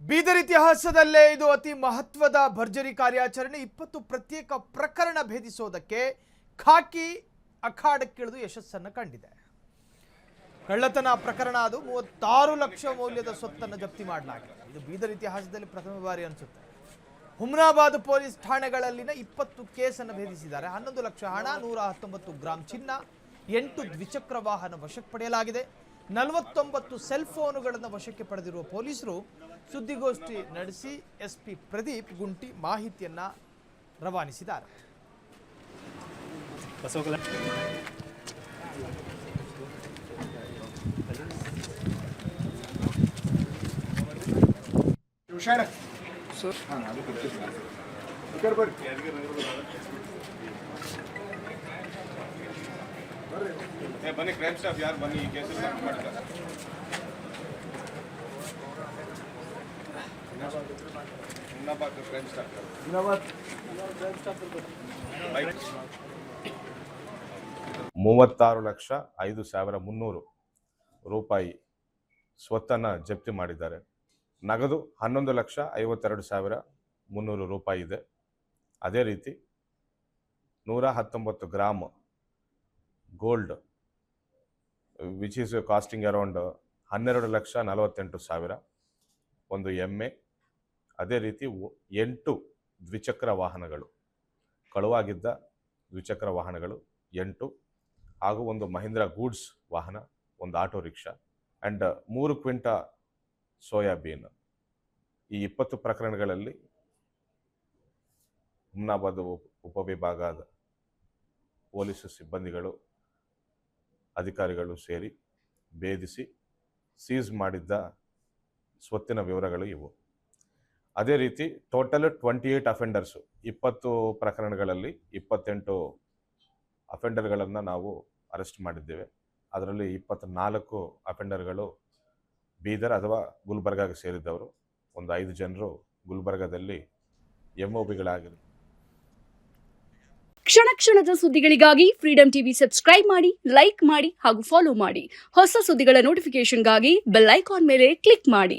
ಬೀದರ್ ಇತಿಹಾಸದಲ್ಲೇ ಇದು ಅತಿ ಮಹತ್ವದ ಭರ್ಜರಿ ಕಾರ್ಯಾಚರಣೆ. 20 ಪ್ರತ್ಯೇಕ ಪ್ರಕರಣ ಭೇದಿಸೋದಕ್ಕೆ ಖಾಕಿ ಅಖಾಡಕ್ಕಿಳಿದು ಯಶಸ್ಸನ್ನು ಕಂಡಿದೆ. ಕಳ್ಳತನ ಪ್ರಕರಣ ಅದು 36 ಲಕ್ಷ ಮೌಲ್ಯದ ಸೊತ್ತನ್ನು ಜಪ್ತಿ ಮಾಡಲಾಗಿದೆ. ಇದು ಬೀದರ್ ಇತಿಹಾಸದಲ್ಲಿ ಪ್ರಥಮ ಬಾರಿ ಅನಿಸುತ್ತೆ. ಹುಮ್ನಾಬಾದ್ ಪೊಲೀಸ್ ಠಾಣೆಗಳಲ್ಲಿನ 20 ಕೇಸನ್ನು ಭೇದಿಸಿದ್ದಾರೆ. 11 ಲಕ್ಷ ಹಣ, 119 ಗ್ರಾಂ ಚಿನ್ನ, 8 ದ್ವಿಚಕ್ರ ವಾಹನ ವಶಕ್ಕೆ ಪಡೆಯಲಾಗಿದೆ. 49 ಸೆಲ್ ಫೋನುಗಳನ್ನು ವಶಕ್ಕೆ ಪಡೆದಿರುವ ಪೊಲೀಸರು ಸುದ್ದಿಗೋಷ್ಠಿ ನಡೆಸಿ ಎಸ್ಪಿ ಪ್ರದೀಪ್ ಗುಂಟಿ ಮಾಹಿತಿಯನ್ನ ರವಾನಿಸಿದ್ದಾರೆ. ಬನ್ನಿ ಕ್ರೈಮ್ ಸ್ಟಾಫ್ ಯಾರು ಬನ್ನಿ ಈ ಕೇಸ್ ಮಾಡ್ತಾರೆ. ಕ್ರೈಮ್ ಸ್ಟಾಫ್ 36,05,300 ರೂಪಾಯಿ ಸ್ವತ್ತನ್ನು ಜಪ್ತಿ ಮಾಡಿದ್ದಾರೆ. ನಗದು 11,52,300 ರೂಪಾಯಿ ಇದೆ. ಅದೇ ರೀತಿ 119 gram gold which is costing around 12,48,000, ಒಂದು ಎಮ್ಮೆ, ಅದೇ ರೀತಿ 8 ದ್ವಿಚಕ್ರ ವಾಹನಗಳು, ಕಳುವಾಗಿದ್ದ ದ್ವಿಚಕ್ರ ವಾಹನಗಳು 8, ಹಾಗೂ ಒಂದು ಮಹೀಂದ್ರ ಗೂಡ್ಸ್ ವಾಹನ, ಒಂದು ಆಟೋ ರಿಕ್ಷಾ ಆ್ಯಂಡ್ 3 ಕ್ವಿಂಟಾ ಸೋಯಾಬೀನ್. ಈ 20 ಪ್ರಕರಣಗಳಲ್ಲಿ ಹುಮ್ನಾಬಾದ್ ಉಪವಿಭಾಗದ ಪೊಲೀಸ್ ಸಿಬ್ಬಂದಿಗಳು, ಅಧಿಕಾರಿಗಳು ಸೇರಿ ಭೇದಿಸಿ ಸೀಸ್ ಮಾಡಿದ್ದ ಸ್ವತ್ತಿನ ವಿವರಗಳು ಇವು. ಅದೇ ರೀತಿ ಟೋಟಲ್ 28 ಅಫೆಂಡರ್ಸು, 20 ಪ್ರಕರಣಗಳಲ್ಲಿ 28 ಅಫೆಂಡರ್ಗಳನ್ನು ನಾವು ಅರೆಸ್ಟ್ ಮಾಡಿದ್ದೇವೆ. ಅದರಲ್ಲಿ 24 ಅಫೆಂಡರ್ಗಳು ಬೀದರ್ ಅಥವಾ ಗುಲ್ಬರ್ಗಾಗೆ ಸೇರಿದ್ದವರು. ಒಂದು 5 ಜನರು ಗುಲ್ಬರ್ಗಾದಲ್ಲಿ MOBಗಳಾಗಿರು. ಕ್ಷಣ ಕ್ಷಣದ ಸುದ್ದಿಗಳಿಗಾಗಿ ಫ್ರೀಡಂ ಟಿವಿ ಸಬ್ಸ್ಕ್ರೈಬ್ ಮಾಡಿ, ಲೈಕ್ ಮಾಡಿ ಹಾಗೂ ಫಾಲೋ ಮಾಡಿ. ಹೊಸ ಸುದ್ದಿಗಳ ನೋಟಿಫಿಕೇಶನ್ಗಾಗಿ ಬೆಲ್ ಐಕಾನ್ ಮೇಲೆ ಕ್ಲಿಕ್ ಮಾಡಿ.